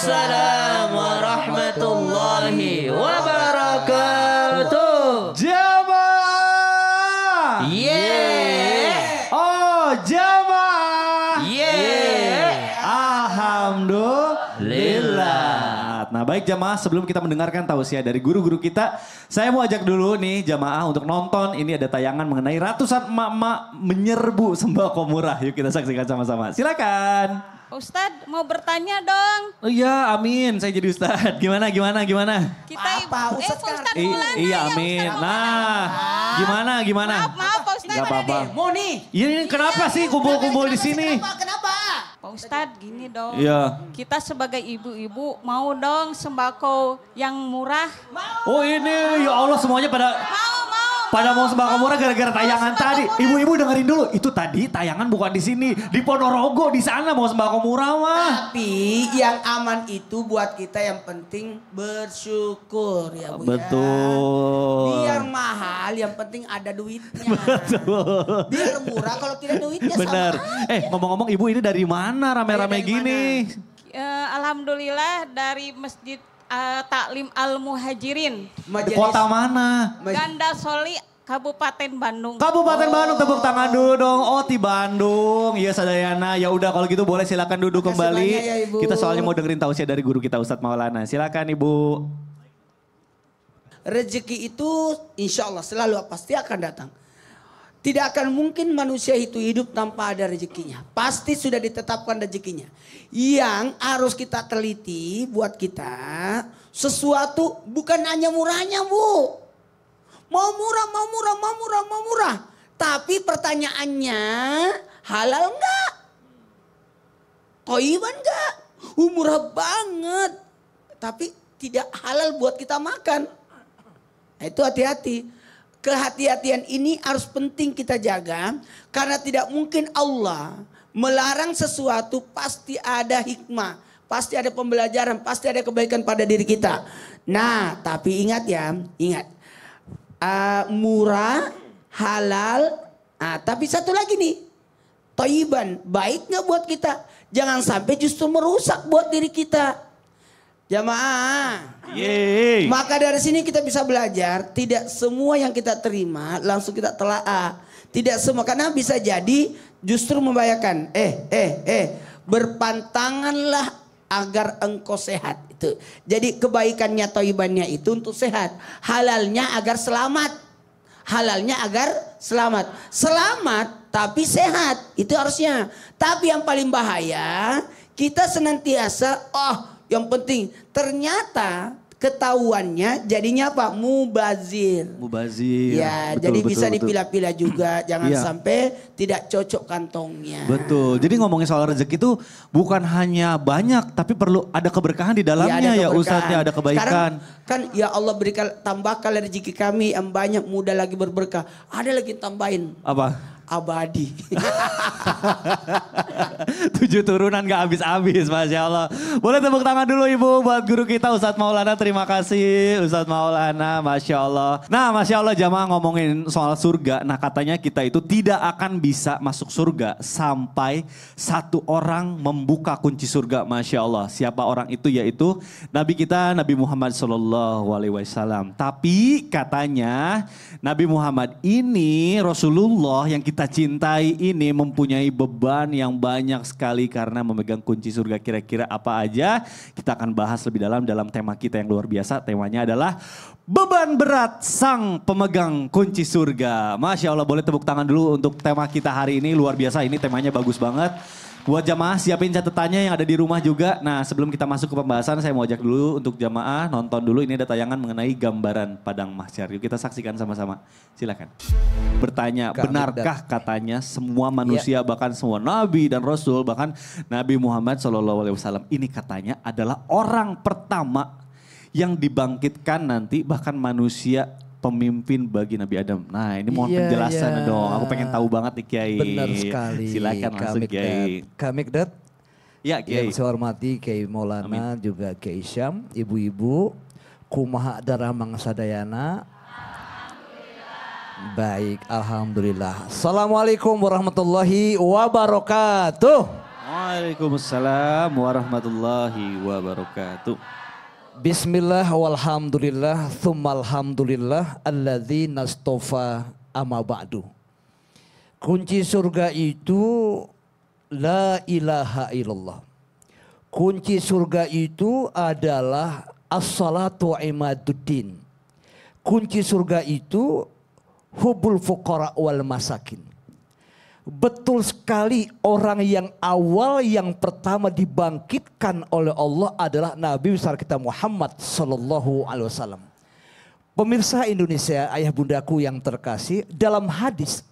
Waalaikumsalam warahmatullahi wabarakatuh. Jamaah. Yeah. Oh, jamaah. Yeah. Alhamdulillah. Nah, baik jamaah, sebelum kita mendengarkan tausiah dari guru-guru kita, saya mau ajak dulu nih jamaah untuk nonton. Ini ada tayangan mengenai ratusan emak-emak menyerbu sembako murah. Yuk kita saksikan sama-sama. Silakan. Ustadz mau bertanya dong. Oh iya, amin. Saya jadi Ustadz. Gimana? Kita Apa? Ustadz kan? Ustadz Maulana Iya, ya, amin. Ustadz Nah, gimana? Maaf Pak Ustadz. Gak apa-apa. Mau nih. Ini kenapa sih kumpul-kumpul di sini? Kenapa? Pak Ustadz gini dong. Iya. Kita sebagai ibu-ibu mau dong sembako yang murah. Oh ini, ya Allah semuanya pada mau sembako murah gara-gara tayangan tadi. Ibu-ibu dengerin dulu, itu tadi tayangan bukan di sini, di Ponorogo di sana mau sembako murah mah. Tapi yang aman itu buat kita yang penting bersyukur ya Bu. Betul. Biar mahal yang penting ada duitnya. Betul. Biar murah kalau tidak duitnya Bener. sama. Ngomong-ngomong ibu ini dari mana rame-rame Dari gini? Alhamdulillah dari Masjid Taklim Al-Muhajirin. Di kota mana? Ganda Soli, Kabupaten Bandung. Kabupaten Bandung, tepuk tangan dulu dong. Oh di Bandung, iya Sadayana. Ya udah kalau gitu boleh silakan duduk Makasih kembali. banyak ya, Ibu. Kita soalnya mau dengerin tausiah dari guru kita Ustadz Maulana. Silakan Ibu. Rezeki itu insya Allah selalu pasti akan datang. Tidak akan mungkin manusia itu hidup tanpa ada rezekinya. Pasti sudah ditetapkan rezekinya. Yang harus kita teliti buat kita sesuatu bukan hanya murahnya Bu. Mau murah. Tapi pertanyaannya halal enggak? Toiban enggak? Murah banget. Tapi tidak halal buat kita makan. Nah, itu hati-hati. Kehati-hatian ini harus penting kita jaga. Karena tidak mungkin Allah melarang sesuatu, pasti ada hikmah. Pasti ada pembelajaran, pasti ada kebaikan pada diri kita. Nah tapi ingat ya, murah, halal. Tapi satu lagi nih, toiban, baik gak buat kita? Jangan sampai justru merusak buat diri kita. Jamaah. Yeay. Maka dari sini kita bisa belajar, tidak semua yang kita terima langsung kita telaah. Tidak semua, karena bisa jadi justru membahayakan. Berpantanganlah agar engkau sehat. Itu. Jadi kebaikannya toibannya itu untuk sehat. Halalnya agar selamat. Selamat tapi sehat. Itu harusnya. Tapi yang paling bahaya, kita senantiasa, yang penting ternyata ketahuannya jadinya apa? Mubazir. Ya, jadi bisa dipilah-pilah juga. Jangan sampai tidak cocok kantongnya. Betul. Jadi ngomongin soal rezeki itu bukan hanya banyak, tapi perlu ada keberkahan di dalamnya ya Ustadz, ada kebaikan. Sekarang kan ya Allah berikan, tambahkan rezeki kami yang banyak, mudah lagi berberkah. Ada lagi tambahin. Apa? Abadi. 7 turunan gak habis-habis, Masya Allah. Boleh tepuk tangan dulu Ibu buat guru kita Ustadz Maulana. Terima kasih Ustadz Maulana, Masya Allah. Nah Masya Allah jamaah, ngomongin soal surga. Nah katanya kita itu tidak akan bisa masuk surga sampai satu orang membuka kunci surga, Masya Allah. Siapa orang itu? Yaitu Nabi kita, Nabi Muhammad SAW. Tapi katanya Nabi Muhammad ini, Rasulullah yang kita cintai ini mempunyai beban yang banyak sekali karena memegang kunci surga. Kira-kira apa aja? Kita akan bahas lebih dalam tema kita yang luar biasa. Temanya adalah beban berat sang pemegang kunci surga. Masya Allah, boleh tepuk tangan dulu untuk tema kita hari ini. Luar biasa, ini temanya bagus banget. Buat jamaah siapin catatannya yang ada di rumah juga. Nah sebelum kita masuk ke pembahasan, saya mau ajak dulu untuk jamaah nonton dulu. Ini ada tayangan mengenai gambaran padang mahsyar. Yuk kita saksikan sama-sama. Silakan. Bertanya, benarkah katanya semua manusia, bahkan semua nabi dan rasul, bahkan Nabi Muhammad SAW ini katanya adalah orang pertama yang dibangkitkan nanti, bahkan manusia pemimpin bagi Nabi Adam. Nah ini mohon penjelasan dong. Aku pengen tahu banget nih Kiai. Benar sekali. Silakan langsung Kiai. Kamikdat. Ya Kiai. Yang saya hormati Kiai Maulana, juga Kiai Syam, ibu-ibu, kumaha darah mangsadayana. Baik, alhamdulillah. Assalamualaikum warahmatullahi wabarakatuh. Waalaikumsalam warahmatullahi wabarakatuh. Bismillah walhamdulillah thumma alhamdulillah alladzi nastofa amma ba'du. Kunci surga itu la ilaha illallah. Kunci surga itu adalah as-salatu imaduddin. Kunci surga itu hubul fuqara wal masakin. Betul sekali, orang yang awal yang pertama dibangkitkan oleh Allah adalah Nabi besar kita Muhammad sallallahu alaihi wasallam. Pemirsa Indonesia, ayah bundaku yang terkasih, dalam hadis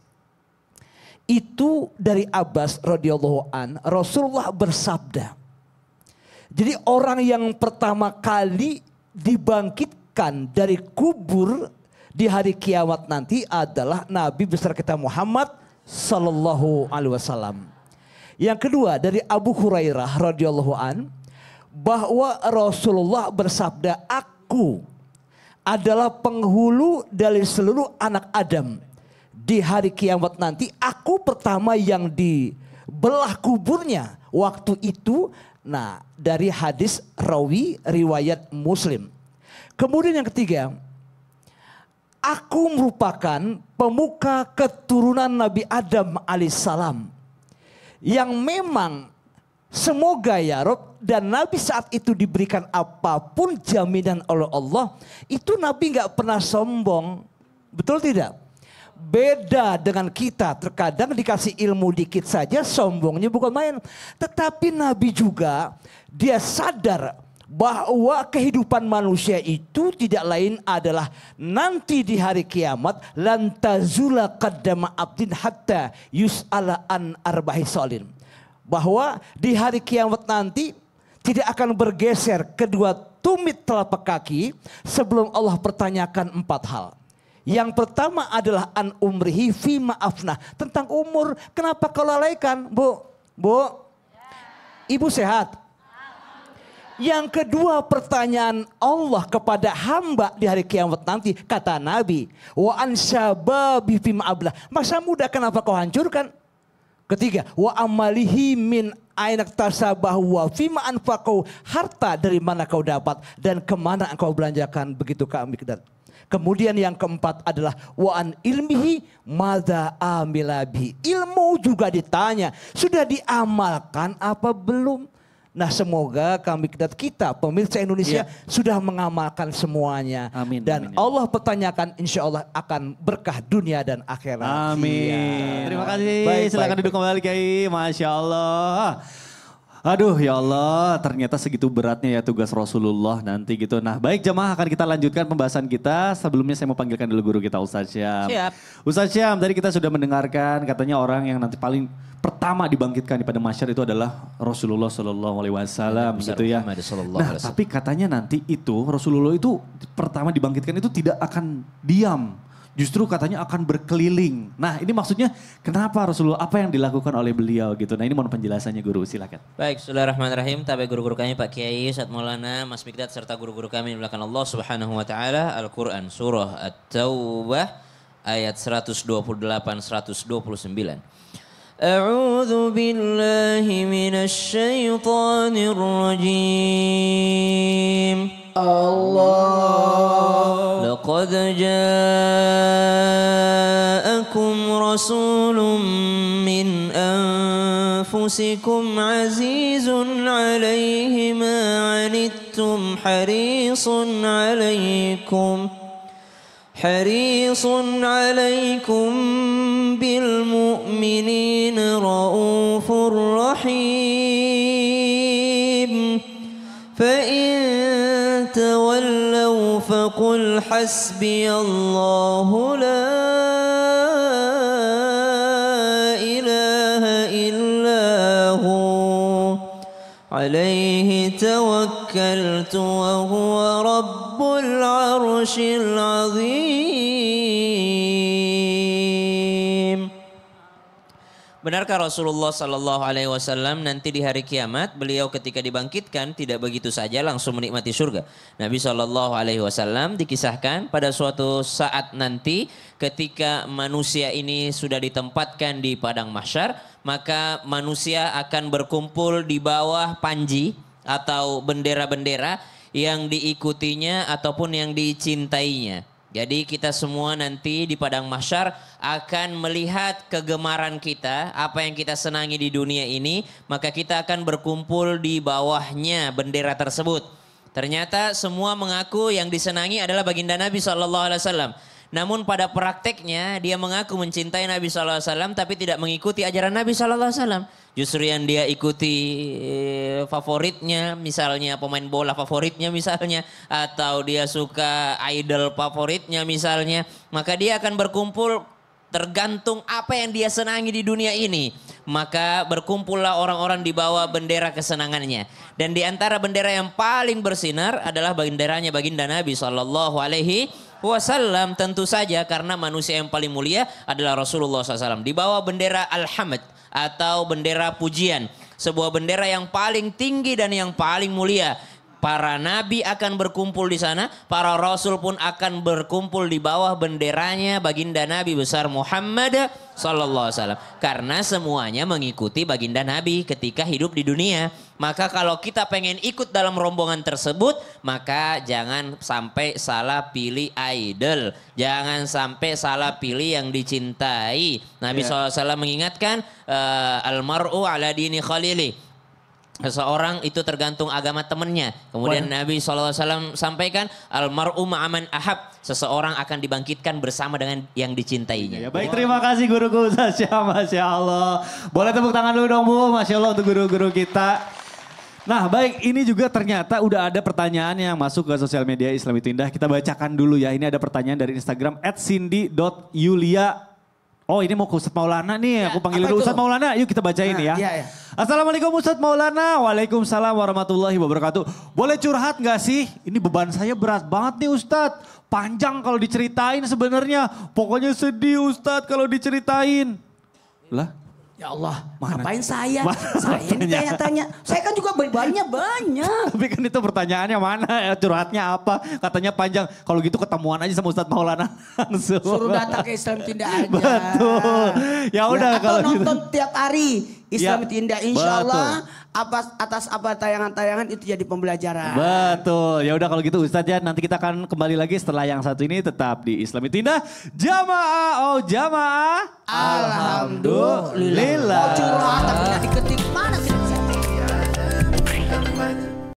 itu dari Abbas radhiyallahu an, Rasulullah bersabda. Jadi orang yang pertama kali dibangkitkan dari kubur di hari kiamat nanti adalah Nabi besar kita Muhammad sallallahu alaihi wasallam. Yang kedua dari Abu Hurairah radhiyallahu an, bahwa Rasulullah bersabda, aku adalah penghulu dari seluruh anak Adam. Di hari kiamat nanti aku pertama yang dibelah kuburnya waktu itu. Nah, dari hadis rawi riwayat Muslim. Kemudian yang ketiga, aku merupakan pemuka keturunan Nabi Adam alaihissalam. Yang memang semoga ya Rob, dan Nabi saat itu diberikan apapun jaminan oleh Allah. Itu Nabi gak pernah sombong. Betul tidak? Beda dengan kita, terkadang dikasih ilmu dikit saja sombongnya bukan main. Tetapi Nabi juga dia sadar bahwa kehidupan manusia itu tidak lain adalah nanti di hari kiamat lan tazula qaddama abdin hatta yus'ala an arba'i sholin. Bahwa di hari kiamat nanti tidak akan bergeser kedua tumit telapak kaki sebelum Allah pertanyakan 4 hal. Yang pertama adalah an umrihi fi ma'afnah, tentang umur. Kenapa kau lalaikan, Bu? Bu? Ibu sehat? Yang kedua pertanyaan Allah kepada hamba di hari kiamat nanti, kata Nabi, wa an syababi fi ma'ablah, masa muda kenapa kau hancurkan? Ketiga, wa amalihi min ainak tasabahu wa fi ma'anfaqau, harta dari mana kau dapat dan kemana engkau belanjakan, begitu kami kedat. Kemudian yang keempat adalah wa'an ilmihi madza amilabi. Ilmu juga ditanya, sudah diamalkan apa belum? Nah, semoga kami kita pemirsa Indonesia sudah mengamalkan semuanya. Amin. Dan amin, Allah pertanyakan, insya Allah akan berkah dunia dan akhirat. Amin. Terima kasih. Baik, Silakan baik, duduk kembali Kiai. Masya Allah. Aduh ya Allah, ternyata segitu beratnya ya tugas Rasulullah nanti gitu. Nah baik jemaah, akan kita lanjutkan pembahasan kita. Sebelumnya saya mau panggilkan dulu guru kita Ustadz Syam. Siap. Ustadz Syam, tadi kita sudah mendengarkan katanya orang yang nanti paling pertama dibangkitkan pada masyar itu adalah Rasulullah Sallallahu Alaihi Wasallam gitu ya. Nah tapi katanya nanti itu Rasulullah itu pertama dibangkitkan itu tidak akan diam. Justru katanya akan berkeliling. Nah ini maksudnya kenapa Rasulullah, apa yang dilakukan oleh beliau gitu. Nah ini mohon penjelasannya guru, silakan. Baik, Bismillahirrahmanirrahim. Tabe guru-guru kami Pak Kiai, Ustadz Maulana, Mas Mikdad serta guru-guru kami dimulakan Allah Subhanahu wa taala. Al-Qur'an surah At-Taubah ayat 128 129. A'udzu billahi minasy syaithanir rajim. Allah laqad ja'akum rasulun min anfusikum azizun 'alaihi ma 'anittum harisun 'alaikum bil mu'minina raufur rahim. Fa تولوا فقل حسبي الله لا إله إلا هو عليه توكلت وهو رب العرش العظيم. Benarkah Rasulullah Sallallahu Alaihi Wasallam nanti di hari kiamat beliau ketika dibangkitkan tidak begitu saja langsung menikmati surga? Nabi Sallallahu Alaihi Wasallam dikisahkan pada suatu saat nanti ketika manusia ini sudah ditempatkan di padang mahsyar, maka manusia akan berkumpul di bawah panji atau bendera-bendera yang diikutinya ataupun yang dicintainya. Jadi kita semua nanti di padang mahsyar akan melihat kegemaran kita, apa yang kita senangi di dunia ini, maka kita akan berkumpul di bawahnya bendera tersebut. Ternyata semua mengaku yang disenangi adalah baginda Nabi SAW. Namun pada prakteknya dia mengaku mencintai Nabi SAW tapi tidak mengikuti ajaran Nabi SAW. Justru yang dia ikuti favoritnya, misalnya pemain bola favoritnya misalnya, atau dia suka idol favoritnya misalnya, maka dia akan berkumpul tergantung apa yang dia senangi di dunia ini. Maka berkumpullah orang-orang di bawah bendera kesenangannya. Dan di antara bendera yang paling bersinar adalah benderanya baginda Nabi SAW. Tentu saja karena manusia yang paling mulia adalah Rasulullah SAW. Di bawah bendera Al-Hamd atau bendera pujian. Sebuah bendera yang paling tinggi dan yang paling mulia. Para nabi akan berkumpul di sana, para rasul pun akan berkumpul di bawah benderanya baginda Nabi besar Muhammad sallallahu alaihi wasallam. Karena semuanya mengikuti baginda Nabi ketika hidup di dunia. Maka kalau kita pengen ikut dalam rombongan tersebut, maka jangan sampai salah pilih idol. Jangan sampai salah pilih yang dicintai. Nabi SAW mengingatkan, almar'u ala dini khalili. Seseorang itu tergantung agama temannya. Kemudian Nabi SAW sampaikan, almar'u ma'aman ahab. Seseorang akan dibangkitkan bersama dengan yang dicintainya. Ya, baik, terima kasih guruku Zasya, Masya Allah. Boleh tepuk tangan dulu dong Bu, Masya Allah untuk guru-guru kita. Nah baik, ini juga ternyata udah ada pertanyaan yang masuk ke sosial media Islam itu Indah. Kita bacakan dulu ya, ini ada pertanyaan dari Instagram @cindy.yulia. Oh ini mau ke Ustadz Maulana nih, aku panggil dulu Ustadz Maulana. Yuk kita bacain ya. Iya. Assalamualaikum Ustadz Maulana. Waalaikumsalam warahmatullahi wabarakatuh. Boleh curhat gak sih? Ini beban saya berat banget nih Ustadz. Panjang kalau diceritain sebenarnya. Pokoknya sedih Ustadz kalau diceritain. Lah? Ya Allah, ngapain saya? Saya ini tanya-tanya. Saya kan juga bebannya banyak. Tapi kan itu pertanyaannya mana ya, curhatnya apa? Katanya panjang. Kalau gitu ketemuan aja sama Ustadz Maulana langsung. Suruh datang ke Islam Tindak aja. Betul. Ya udah kalau atau gitu. nonton tiap hari Islam Ya, Tindak. Insya Allah atas apa tayangan-tayangan itu jadi pembelajaran. Betul. Ya udah kalau gitu Ustadz ya, nanti kita akan kembali lagi setelah yang satu ini tetap di Islam Tindak. Jamaah, oh jamaah. Alhamdulillah. Curhat tapi tidak diketik.